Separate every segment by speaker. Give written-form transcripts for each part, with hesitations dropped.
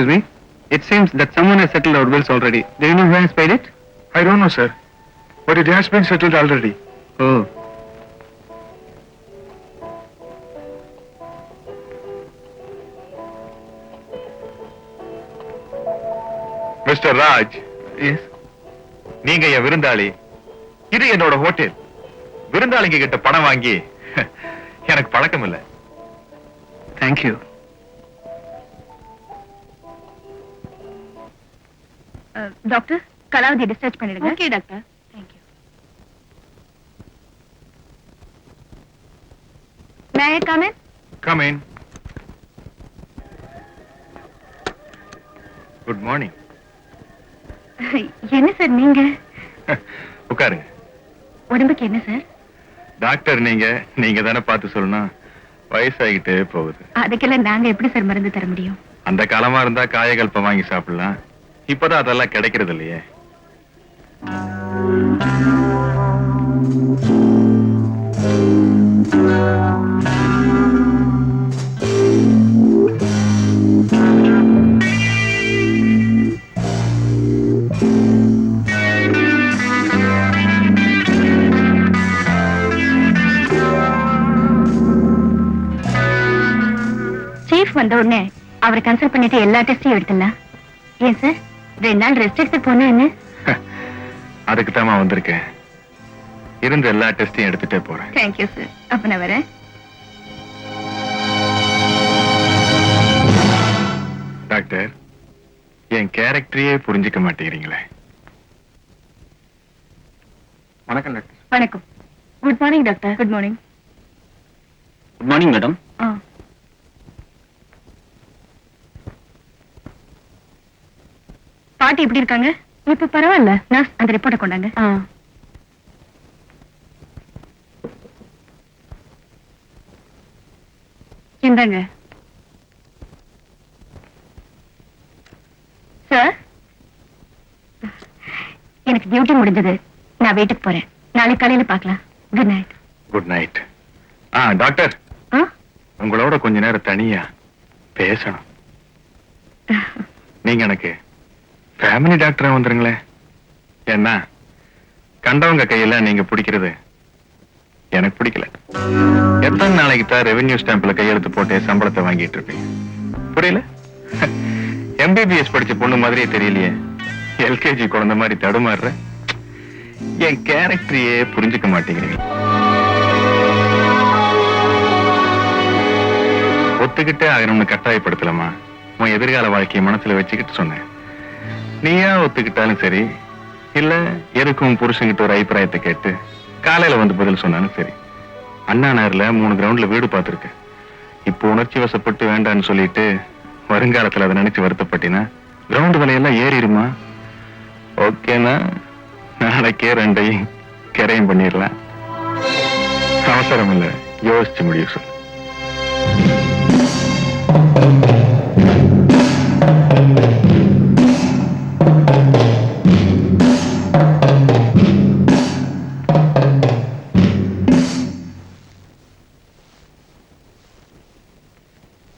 Speaker 1: Excuse me. It seems that someone has settled our bills already. Do you know who has paid it?
Speaker 2: I don't know, sir. But it has been settled already.
Speaker 1: Oh.
Speaker 2: Mr. Raj,
Speaker 1: Yes.
Speaker 2: நீங்க என் விருந்தாளி. இது என்னோட hotel. விருந்தாளிங்க கிட்ட பணம் வாங்கி எனக்கு பழக்கம் இல்ல.
Speaker 1: Thank you.
Speaker 3: Doctor, Kalavathi discharge பண்ணிடுங்க. Okay doctor. Thank you. May I come in?
Speaker 2: Come in. Good morning.
Speaker 3: என்ன சார் நீங்க?
Speaker 2: உட்காருங்க.
Speaker 3: உடம்புக்கு என்ன சார்?
Speaker 2: டாக்டர் நீங்க தானே பார்த்து சொல்லணும். வயசாகிட்டே போகுது.
Speaker 3: அதுக்கெல்லாம் நாங்க எப்படி சார் மருந்து தர முடியும்?
Speaker 2: அந்த காலமா இருந்தா காயகல்பம் வாங்கி சாப்பிடலாம். இப்பதான் அதெல்லாம் கிடைக்கிறது இல்லையே.
Speaker 3: சீஃப் வந்த உடனே அவரை கன்சல்ட் பண்ணிட்டு எல்லா டெஸ்டையும் எடுத்துடலாம். ஏன் சார் 2 நாள் ரெஸ்ட் எடுத்து போனா என்ன?
Speaker 2: அதுக்கு தான் வந்திருக்கேன். இருந்த எல்லா டெஸ்டையும் எடுத்துட்டே போறேன்.
Speaker 3: Thank you sir. அப்ப நான் வரேன்.
Speaker 2: டாக்டர், என் கேரக்டரையே புரிஞ்சுக்க மாட்டேங்கிறீங்களே.
Speaker 1: வணக்கம் டாக்டர்.
Speaker 3: வணக்கம். Good morning doctor. Good morning.
Speaker 1: Good morning madam.
Speaker 3: பாட்டி எப்படி இருக்காங்க? இப்ப பரவாயில்ல. நர்ஸ் அந்த ரிப்போர்ட்டை கொண்டாங்க. இந்தாங்க சார். எனக்கு டியூட்டி முடிஞ்சது. நான் வீட்டுக்கு போறேன். நாளைக்கு காலையில பார்க்கலாம். Good night.
Speaker 2: Good night. Doctor, உங்களோட கொஞ்ச நேரம் தனியா பேசணும். நீங்க எனக்கு ஃபேமிலி டாக்டரா வந்துருங்களேன். என்ன கண்டவங்க கையில நீங்க பிடிக்கிறது எனக்கு பிடிக்கல. எத்தனை நாளைக்கு தான் ரெவென்யூ ஸ்டாம்ப்ல கையெழுத்து போட்டு சம்பளத்தை வாங்கிட்டு இருப்பீங்க? புரியல. எம்பிபிஎஸ் படிச்ச பொண்ணு மாதிரியே தெரியலையே. எல்கேஜி குழந்தை மாதிரி தடுமாறுற. என் கேரக்டரையே புரிஞ்சுக்க மாட்டேங்கிறீங்க. ஒத்துக்கிட்டே ஆகணும்னு கட்டாயப்படுத்தலாமா? உன் எதிர்கால வாழ்க்கையை மனசுல வச்சுக்கிட்டு சொன்னேன். நீயா ஒத்துக்கிட்டாலும் சரி, இல்ல எதுக்கும் புருஷங்கிட்ட ஒரு அபிப்பிராயத்தை கேட்டு காலையில வந்து பதில் சொன்னாலும் சரி. அண்ணா நகர்ல 3 கிரவுண்ட்ல வீடு பார்த்திருக்கேன். இப்போ உணர்ச்சி வசப்பட்டு வேண்டான்னு சொல்லிட்டு வருங்காலத்துல அதை நினைச்சு வருத்தப்பட்டினா கிரவுண்ட் விலையெல்லாம் ஏறிடுமா? ஓகேனா நாளைக்கே 2ஐயும் கரையும் பண்ணிடலாம். அவசரம் இல்ல, யோசிச்சு முடியும் சொல்லு.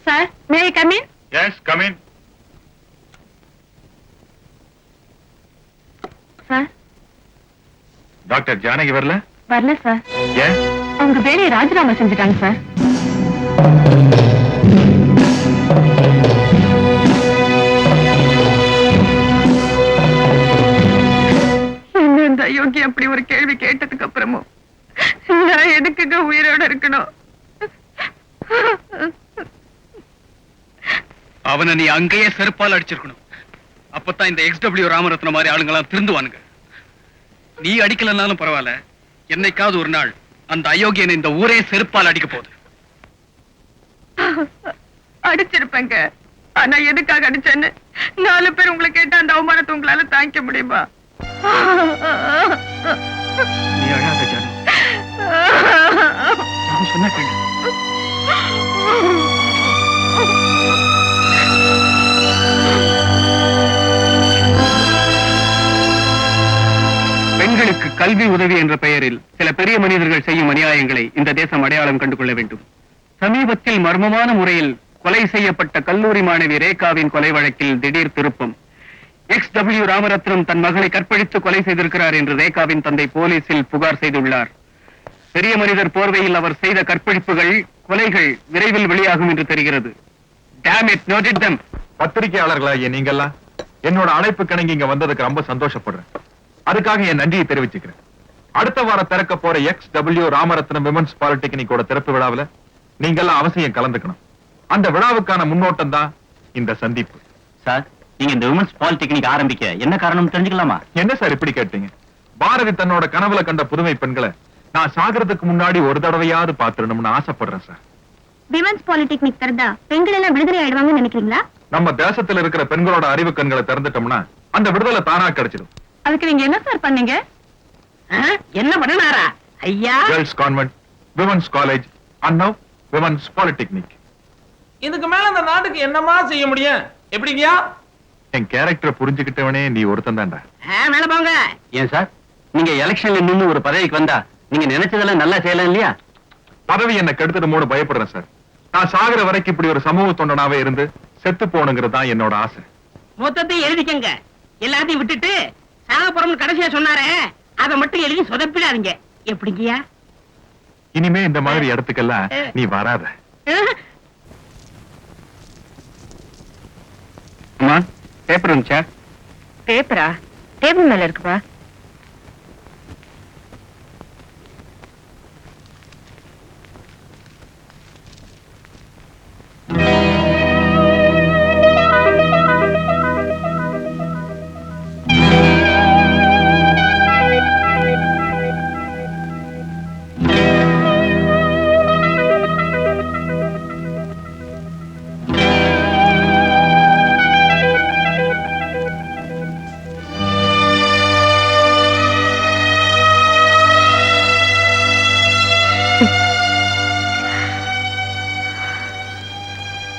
Speaker 3: Sir, may I come in?
Speaker 2: Yes, come in.
Speaker 3: Sir,
Speaker 2: doctor Janaki வரல?
Speaker 3: வரல சார்.
Speaker 2: ஏன்?
Speaker 3: அவங்க வேலையை ராஜினாமா செஞ்சுட்டாங்க சார். இந்த அயோக்கி அப்படி ஒரு கேள்வி கேட்டதுக்கு அப்புறமும் நான் எதுக்குங்க உயிரோட இருக்கணும்?
Speaker 1: அவனை நீ அங்கேயே செருப்பால் அடிச்சிருக்கணும். அப்பதான் இந்த XW ராமரத்ன மாதிரி ஆளுங்கெல்லாம் திருந்துவானுங்க. நீ அடிக்கலனாலும் பரவாயில்ல, என்னைக்காவது ஒரு நாள் அந்த அயோக்கியனை இந்த ஊரே செருப்பால் அடிக்க போகுது.
Speaker 3: அடிச்சிருப்பேங்க. ஆனா எதுக்காக அடிச்சேன்னு 4 பேர் உங்களை கேட்டா அந்த அவமானத்தை உங்களால தாங்கிக்க முடியுமா?
Speaker 1: நீ அழாத ஜானு. நான் சொன்ன கேளு. பெண்களுக்கு கல்வி உதவி என்ற பெயரில் சில பெரிய மனிதர்கள் செய்யும் அநியாயங்களை இந்த தேசம் அடையாளம் கண்டு கொள்ள வேண்டும். சமீபத்தில் மர்மமான முறையில் கொலை செய்யப்பட்ட கல்லூரி மாணவி ரேகாவின் கொலை வழக்கில் திடீர் திருப்பம். XW ராமரத்னம் தன் மகளை கற்பழித்து கொலை செய்திருக்கிறார் என்று ரேகாவின் தந்தை போலீசில் புகார் செய்துள்ளார். பெரிய மனிதர் போர்வையில் அவர் செய்த கற்பழிப்புகள், கொலைகள் விரைவில் வெளியாகும் என்று தெரிகிறது. Damn it, noted them.
Speaker 2: பத்திரிகையாளர்களாகிய நீங்கெல்லாம் என்னோட அழைப்பு கிணங்கி இங்க வந்ததுக்கு ரொம்ப சந்தோஷப்படுறேன். அதுக்காக என் நன்றியை தெரிவிச்சுக்கிறேன். அடுத்த வாரம் திறக்க போற XW ராமரத்னம் விமன்ஸ் பாலிடெக்னிக்கோட திறப்பு விழாவில் நீங்கெல்லாம் அவசியம் கலந்துக்கணும். அந்த விழாவுக்கான முன்னோட்டம் தான் இந்த சந்திப்பு.
Speaker 4: சார், நீங்க இந்த விமன்ஸ் பாலிடெக்னிக் ஆரம்பிக்க என்ன காரணம் தெரிஞ்சுக்கலாமா?
Speaker 2: என்ன சார் இப்படி கேட்டீங்க? பாரதி தன்னோட கனவுல கண்ட புதுமை பெண்களை நான் சாகிறதுக்கு முன்னாடி ஒரு தடவையாவது பாத்துடணும்னு ஆசைப்படுறேன் சார்.
Speaker 5: விமன்ஸ் பாலிடெக்னிக் திறந்தா பெண்கள் எல்லாம் விடுதலை ஆயிடுவாங்கன்னு நினைக்கிறீங்களா?
Speaker 2: நம்ம தேசத்துல இருக்கிற பெண்களோட அறிவு கண்களை திறந்துட்டோம்னா அந்த விடுதலை தானா கிடைச்சிடும்.
Speaker 3: அதுக்கு நீங்க என்ன சார் பண்ணீங்க?
Speaker 6: என்ன பண்ணாரா ஐயா?
Speaker 2: Girls convent, women's college, and now women's polytechnic.
Speaker 7: இதுக்கு மேல அந்த நாட்டுக்கு என்னமா செய்ய முடியும்? எப்படிங்கயா?
Speaker 2: என் கேரக்டரை புரிஞ்சுக்கிட்டவனே நீ ஒருத்தன் தான்டா.
Speaker 6: மேல போங்க.
Speaker 4: ஏன் சார், நீங்க எலெக்ஷன்ல நின்னு ஒரு பதவிக்கு வந்தா நீங்க நினைச்சதெல்லாம் நல்லா செய்யலாம் இல்லையா?
Speaker 2: பதவி என்ன கெடுத்துடுமோன்னு பயப்படுறேன் சார். நான் சாகுற வரைக்கும் இப்படி ஒரு சமூக தொண்டனாவே இருந்து செத்து போகணுங்கிறது தான் என்னோட ஆசை.
Speaker 6: மொத்தத்தையும் எழுதிக்கங்க. எல்லாத்தையும் விட்டுட்டு சாகப்புறம்னு கடைசியா சொன்னாரே அதை மட்டும் எழுதி சொதப்பிடாதீங்க. எப்படிங்கயா?
Speaker 2: இனிமே இந்த மாதிரி இடத்துக்கெல்லாம் நீ வராத.
Speaker 1: அம்மா, பேப்பர் இருந்துச்சா?
Speaker 3: பேப்பரா? டேபிள் மேல இருக்குப்பா.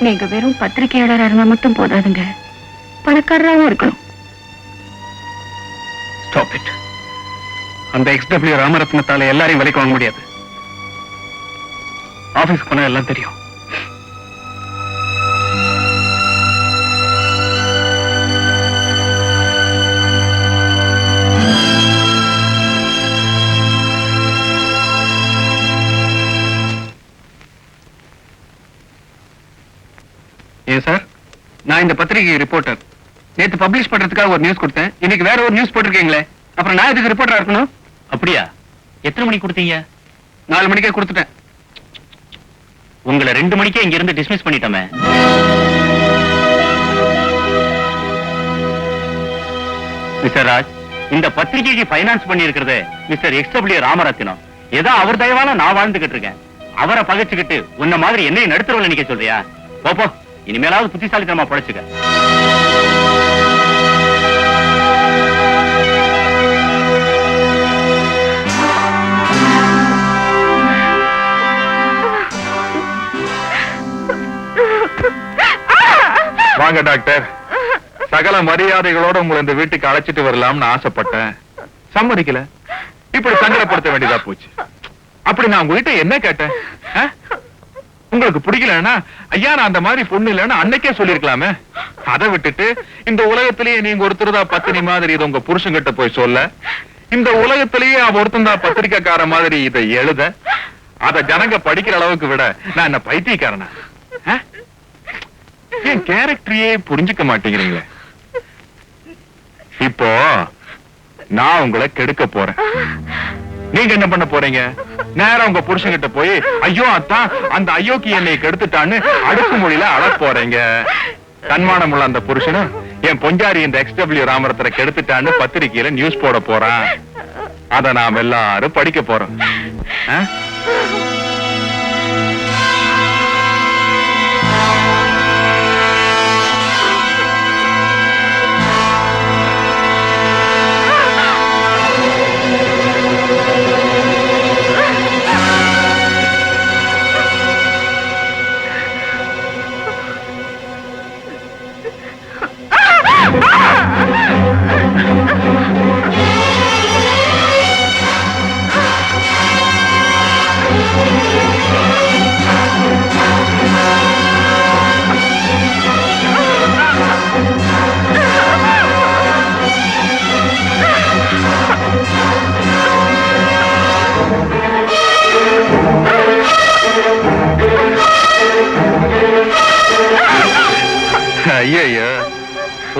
Speaker 3: நீங்க வெறும் பத்திரிகையாளரா இருந்தா மட்டும் போதாதுங்க, பணக்காரராகவும் இருக்கணும்.
Speaker 1: Stop it. அந்த XW ராமரத்னத்தால எல்லாரையும் விலைக்கு வாங்க முடியாது. ஆபீஸ்க்கு போனா எல்லாம் தெரியும். ஏன் சார், நான் இந்த பத்திரிகை ரிப்போர்ட்டர். நேத்து பப்ளிஷ் பண்றதுக்காக ஒரு நியூஸ் கொடுத்தேன். இன்னைக்கு வேற ஒரு நியூஸ் போட்டிருக்கீங்களே, அப்புறம் நான் இதுக்கு ரிப்போர்ட்டரா இருக்கணும்?
Speaker 4: அப்படியா? எத்தனை மணிக்கு கொடுத்தீங்க?
Speaker 1: 4 மணிக்கே கொடுத்துட்டேன்.
Speaker 4: உங்களை 2 மணிக்கே இங்க இருந்து டிஸ்மிஸ் பண்ணிட்டோமே. மிஸ்டர் ராஜ், இந்த பத்திரிகைக்கு பைனான்ஸ் பண்ணி இருக்கிறது மிஸ்டர் XW ராமரத்னம். ஏதோ அவர் தயவால நான் வாழ்ந்துகிட்டு இருக்கேன். அவரை பகைச்சுக்கிட்டு உன்ன மாதிரி என்னையும் நடுத்தரவுல நிக்க சொல்றியா? போப்போ, இனிமேலாவது புத்திசாலித்தனமா படைச்சுக்க.
Speaker 2: வாங்க டாக்டர். சகல மரியாதைகளோட உங்களை இந்த வீட்டுக்கு அழைச்சிட்டு வரலாம்னு ஆசைப்பட்டேன். சம்மதிக்கல. இப்படி சங்கடப்படுத்த வேண்டியதா போச்சு. அப்படி நான் உங்ககிட்ட என்ன கேட்டேன்? உங்களுக்கு பிடிக்கலன்னா ஐயா நான் அந்த மாதிரி பொண்ணு இல்லைன்னு அன்னைக்கே சொல்லிருக்கலாமே. அதை விட்டுட்டு இந்த உலகத்திலேயே நீங்க ஒருத்தர் தான் பத்தினி மாதிரி இதை உங்க புருஷன்கிட்ட போய் சொல்ல, இந்த உலகத்திலேயே அவ ஒருத்தன் தான் பத்திரிக்கைக்கார மாதிரி இதை எழுத, அத ஜனங்க படிக்கிற அளவுக்கு விட நான் என்ன பைத்தியக்காரனா? என் கேரக்டரையே புரிஞ்சுக்க மாட்டேங்கிறீங்களே. இப்போ நான் உங்களை கெடுக்க போறேன். நீங்க என்ன பண்ண போறீங்க? நேரம் உங்க புருஷன்கிட்ட போய் ஐயோ அத்தான் அந்த அயோக்கி என்னை கெடுத்துட்டான்னு அடுக்கு மொழியில அழ போறீங்க. தன்மானம் உள்ள அந்த புருஷனும் என் பொஞ்சாரி இந்த XW ராமரத்னை கெடுத்துட்டான்னு பத்திரிகையில நியூஸ் போட போறான். அத நாம் எல்லாரும் படிக்க போறோம்.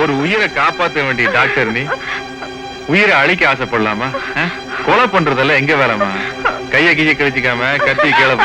Speaker 2: ஒரு உயிரை காப்பாத்த வேண்டிய டாக்டர் நீ உயிரை அழிக்க ஆசைப்படலாமா? கொலை பண்றதெல்லாம் எங்க வேலைமா? கைய கைய கழிச்சிக்காம கத்தி கீழே